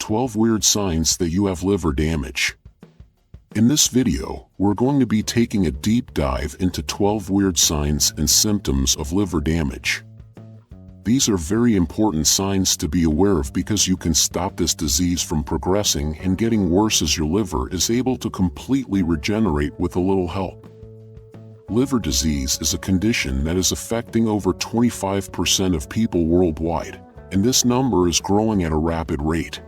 12 weird signs that you have liver damage. In this video, we're going to be taking a deep dive into 12 weird signs and symptoms of liver damage. These are very important signs to be aware of because you can stop this disease from progressing and getting worse as your liver is able to completely regenerate with a little help. Liver disease is a condition that is affecting over 25% of people worldwide, and this number is growing at a rapid rate.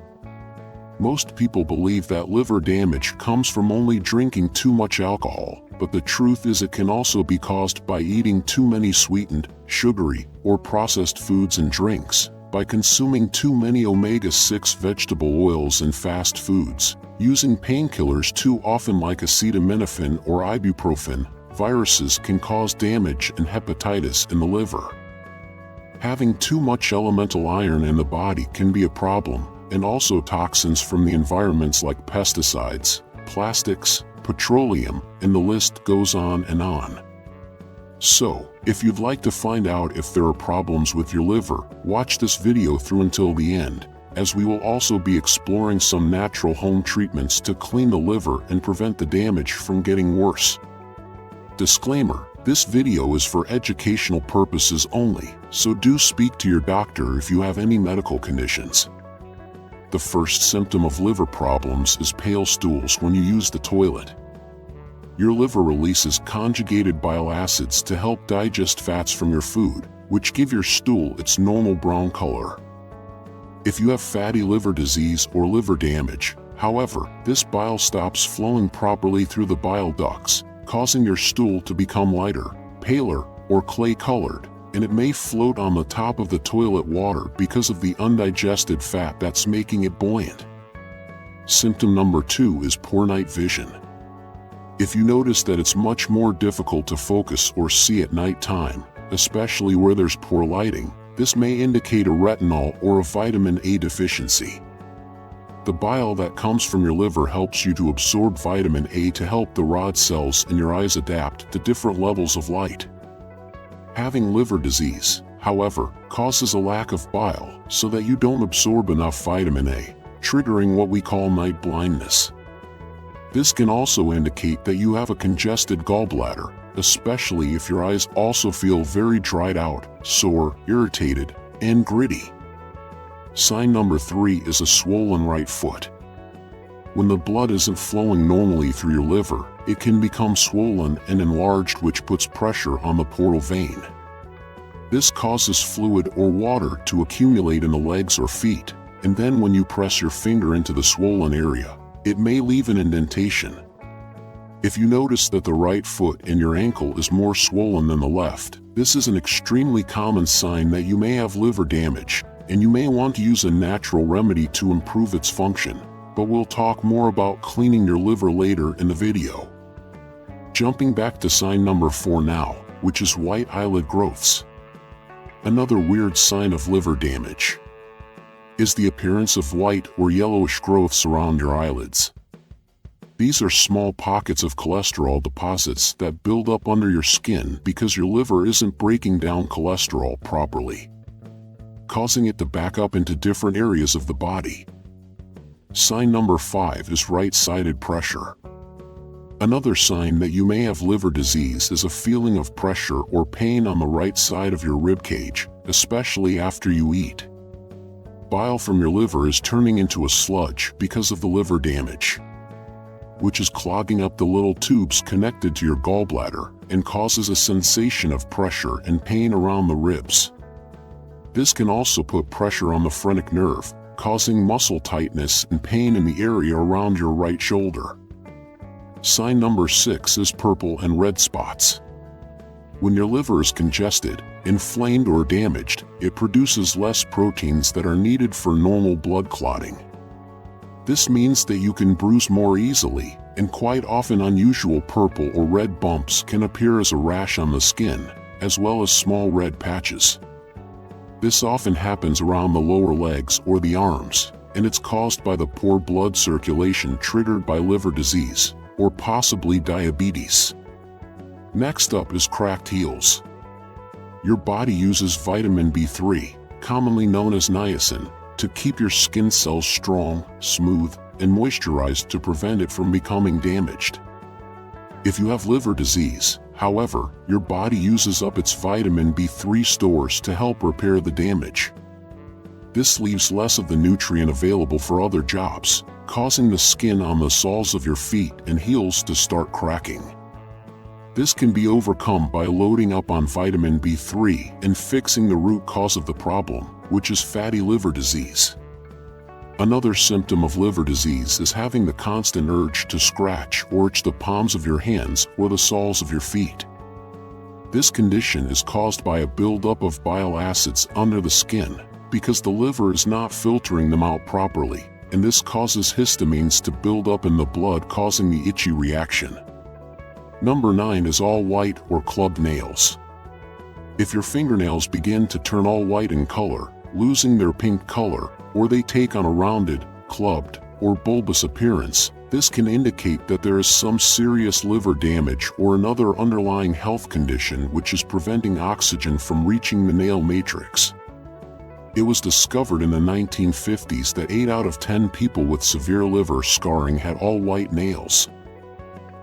Most people believe that liver damage comes from only drinking too much alcohol, but the truth is it can also be caused by eating too many sweetened, sugary, or processed foods and drinks, by consuming too many omega-6 vegetable oils and fast foods, using painkillers too often like acetaminophen or ibuprofen. Viruses can cause damage and hepatitis in the liver. Having too much elemental iron in the body can be a problem, and also toxins from the environments like pesticides, plastics, petroleum, and the list goes on and on. So, if you'd like to find out if there are problems with your liver, watch this video through until the end, as we will also be exploring some natural home treatments to clean the liver and prevent the damage from getting worse. Disclaimer: this video is for educational purposes only, so do speak to your doctor if you have any medical conditions. The first symptom of liver problems is pale stools when you use the toilet. Your liver releases conjugated bile acids to help digest fats from your food, which give your stool its normal brown color. If you have fatty liver disease or liver damage, however, this bile stops flowing properly through the bile ducts, causing your stool to become lighter, paler, or clay-colored, and it may float on the top of the toilet water because of the undigested fat that's making it buoyant. Symptom number 2 is poor night vision. If you notice that it's much more difficult to focus or see at night time, especially where there's poor lighting, this may indicate a retinol or a vitamin A deficiency. The bile that comes from your liver helps you to absorb vitamin A to help the rod cells in your eyes adapt to different levels of light. Having liver disease, however, causes a lack of bile so that you don't absorb enough vitamin A, triggering what we call night blindness. This can also indicate that you have a congested gallbladder, especially if your eyes also feel very dried out, sore, irritated, and gritty. Sign number 3 is a swollen right foot. When the blood isn't flowing normally through your liver, it can become swollen and enlarged, which puts pressure on the portal vein. This causes fluid or water to accumulate in the legs or feet, and then when you press your finger into the swollen area, it may leave an indentation. If you notice that the right foot and your ankle is more swollen than the left, this is an extremely common sign that you may have liver damage, and you may want to use a natural remedy to improve its function, but we'll talk more about cleaning your liver later in the video. Jumping back to sign number 4 now, which is white eyelid growths. Another weird sign of liver damage is the appearance of white or yellowish growths around your eyelids. These are small pockets of cholesterol deposits that build up under your skin because your liver isn't breaking down cholesterol properly, causing it to back up into different areas of the body. Sign number 5 is right-sided pressure. Another sign that you may have liver disease is a feeling of pressure or pain on the right side of your rib cage, especially after you eat. Bile from your liver is turning into a sludge because of the liver damage, which is clogging up the little tubes connected to your gallbladder and causes a sensation of pressure and pain around the ribs. This can also put pressure on the phrenic nerve, causing muscle tightness and pain in the area around your right shoulder. Sign number 6 is purple and red spots. When your liver is congested, inflamed, or damaged, it produces less proteins that are needed for normal blood clotting. This means that you can bruise more easily, and quite often unusual purple or red bumps can appear as a rash on the skin, as well as small red patches. This often happens around the lower legs or the arms, and it's caused by the poor blood circulation triggered by liver disease, or possibly diabetes. Next up is cracked heels. Your body uses vitamin B3, commonly known as niacin, to keep your skin cells strong, smooth, and moisturized to prevent it from becoming damaged. If you have liver disease, however, your body uses up its vitamin B3 stores to help repair the damage. This leaves less of the nutrient available for other jobs, causing the skin on the soles of your feet and heels to start cracking. This can be overcome by loading up on vitamin B3 and fixing the root cause of the problem, which is fatty liver disease. Another symptom of liver disease is having the constant urge to scratch or itch the palms of your hands or the soles of your feet. This condition is caused by a buildup of bile acids under the skin because the liver is not filtering them out properly, and this causes histamines to build up in the blood, causing the itchy reaction. Number 9 is all white or clubbed nails. If your fingernails begin to turn all white in color, losing their pink color, or they take on a rounded, clubbed, or bulbous appearance, this can indicate that there is some serious liver damage or another underlying health condition which is preventing oxygen from reaching the nail matrix. It was discovered in the 1950s that 8 out of 10 people with severe liver scarring had all white nails.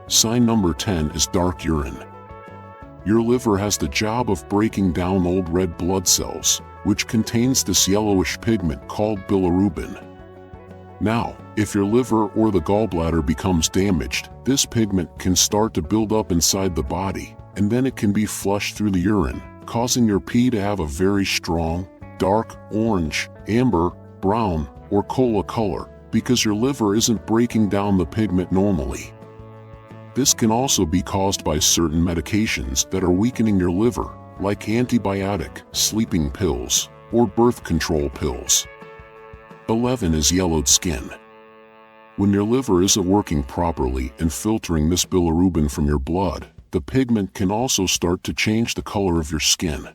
Sign number 10 is dark urine. Your liver has the job of breaking down old red blood cells, which contains this yellowish pigment called bilirubin. Now, if your liver or the gallbladder becomes damaged, this pigment can start to build up inside the body, and then it can be flushed through the urine, causing your pee to have a very strong, dark, orange, amber, brown, or cola color, because your liver isn't breaking down the pigment normally. This can also be caused by certain medications that are weakening your liver, like antibiotic, sleeping pills, or birth control pills. 11 is yellowed skin. When your liver isn't working properly and filtering this bilirubin from your blood, the pigment can also start to change the color of your skin.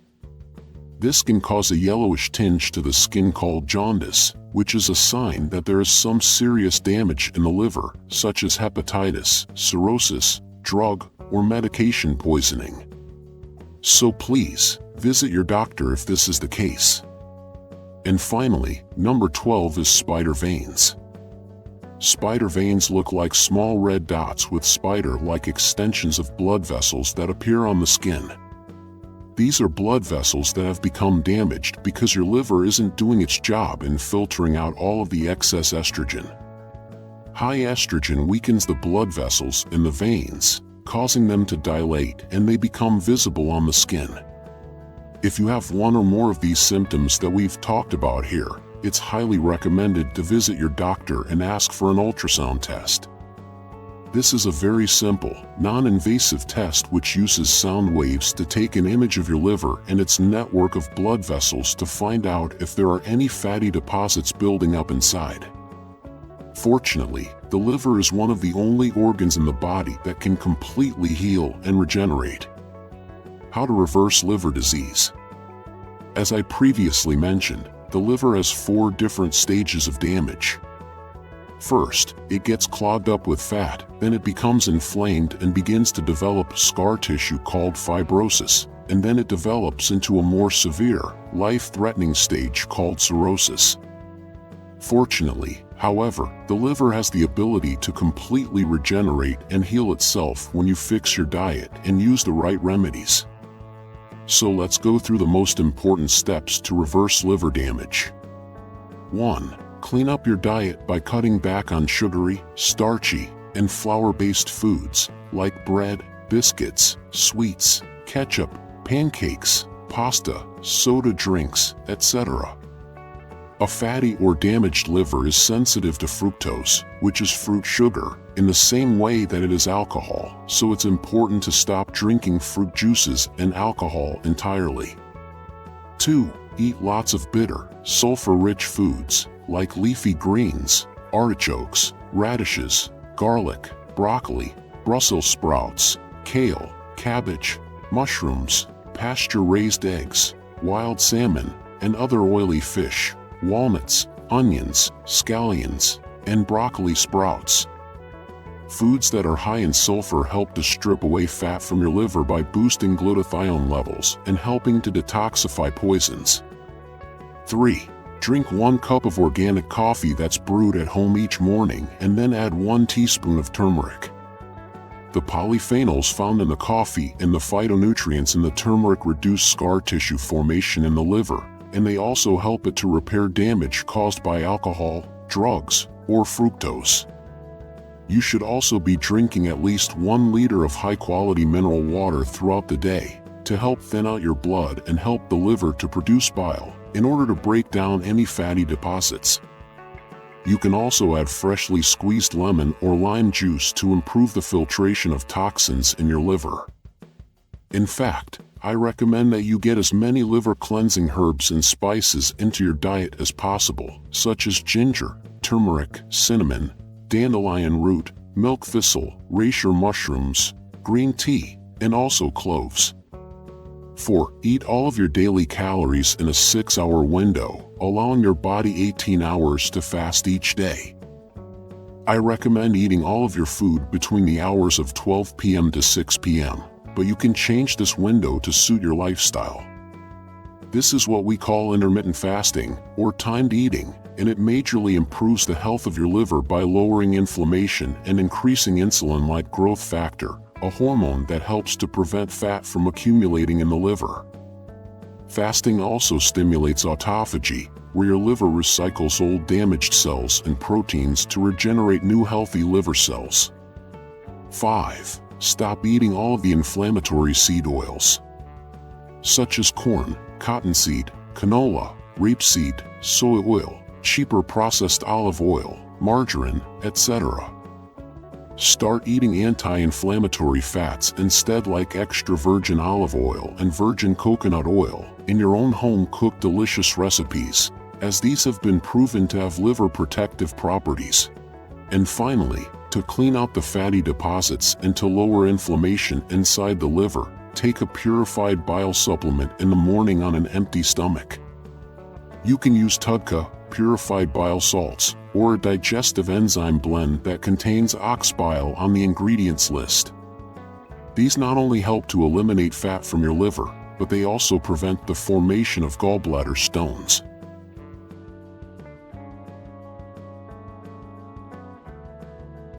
This can cause a yellowish tinge to the skin called jaundice, which is a sign that there is some serious damage in the liver, such as hepatitis, cirrhosis, drug, or medication poisoning. So please, visit your doctor if this is the case. And finally, number 12 is spider veins. Spider veins look like small red dots with spider-like extensions of blood vessels that appear on the skin. These are blood vessels that have become damaged because your liver isn't doing its job in filtering out all of the excess estrogen. High estrogen weakens the blood vessels in the veins, causing them to dilate, and they become visible on the skin. If you have one or more of these symptoms that we've talked about here, it's highly recommended to visit your doctor and ask for an ultrasound test. This is a very simple, non-invasive test which uses sound waves to take an image of your liver and its network of blood vessels to find out if there are any fatty deposits building up inside. Fortunately, the liver is one of the only organs in the body that can completely heal and regenerate. How to reverse liver disease? As I previously mentioned, the liver has 4 different stages of damage. First, it gets clogged up with fat, then it becomes inflamed and begins to develop scar tissue called fibrosis, and then it develops into a more severe, life-threatening stage called cirrhosis. Fortunately, however, the liver has the ability to completely regenerate and heal itself when you fix your diet and use the right remedies. So let's go through the most important steps to reverse liver damage. 1. Clean up your diet by cutting back on sugary, starchy, and flour-based foods like bread, biscuits, sweets, ketchup, pancakes, pasta, soda drinks, etc. A fatty or damaged liver is sensitive to fructose, which is fruit sugar, in the same way that it is alcohol, so it's important to stop drinking fruit juices and alcohol entirely. 2. Eat lots of bitter, sulfur-rich foods, like leafy greens, artichokes, radishes, garlic, broccoli, Brussels sprouts, kale, cabbage, mushrooms, pasture-raised eggs, wild salmon, and other oily fish, walnuts, onions, scallions, and broccoli sprouts. Foods that are high in sulfur help to strip away fat from your liver by boosting glutathione levels and helping to detoxify poisons. 3. Drink 1 cup of organic coffee that's brewed at home each morning and then add 1 teaspoon of turmeric. The polyphenols found in the coffee and the phytonutrients in the turmeric reduce scar tissue formation in the liver, and they also help it to repair damage caused by alcohol, drugs, or fructose. You should also be drinking at least 1 liter of high-quality mineral water throughout the day to help thin out your blood and help the liver to produce bile in order to break down any fatty deposits. You can also add freshly squeezed lemon or lime juice to improve the filtration of toxins in your liver. In fact, I recommend that you get as many liver-cleansing herbs and spices into your diet as possible, such as ginger, turmeric, cinnamon, dandelion root, milk thistle, reishi mushrooms, green tea, and also cloves. 4. Eat all of your daily calories in a 6-hour window, allowing your body 18 hours to fast each day. I recommend eating all of your food between the hours of 12 p.m. to 6 p.m., but you can change this window to suit your lifestyle. This is what we call intermittent fasting, or timed eating, and it majorly improves the health of your liver by lowering inflammation and increasing insulin-like growth factor, a hormone that helps to prevent fat from accumulating in the liver. Fasting also stimulates autophagy, where your liver recycles old damaged cells and proteins to regenerate new healthy liver cells. 5. Stop eating all of the inflammatory seed oils, such as corn, cottonseed, canola, rapeseed, soy oil, cheaper processed olive oil, margarine, etc. Start eating anti-inflammatory fats instead, like extra virgin olive oil and virgin coconut oil, in your own home-cooked delicious recipes, as these have been proven to have liver protective properties. And finally, to clean out the fatty deposits and to lower inflammation inside the liver, take a purified bile supplement in the morning on an empty stomach. You can use TUDCA, purified bile salts, or a digestive enzyme blend that contains ox bile on the ingredients list. These not only help to eliminate fat from your liver, but they also prevent the formation of gallbladder stones.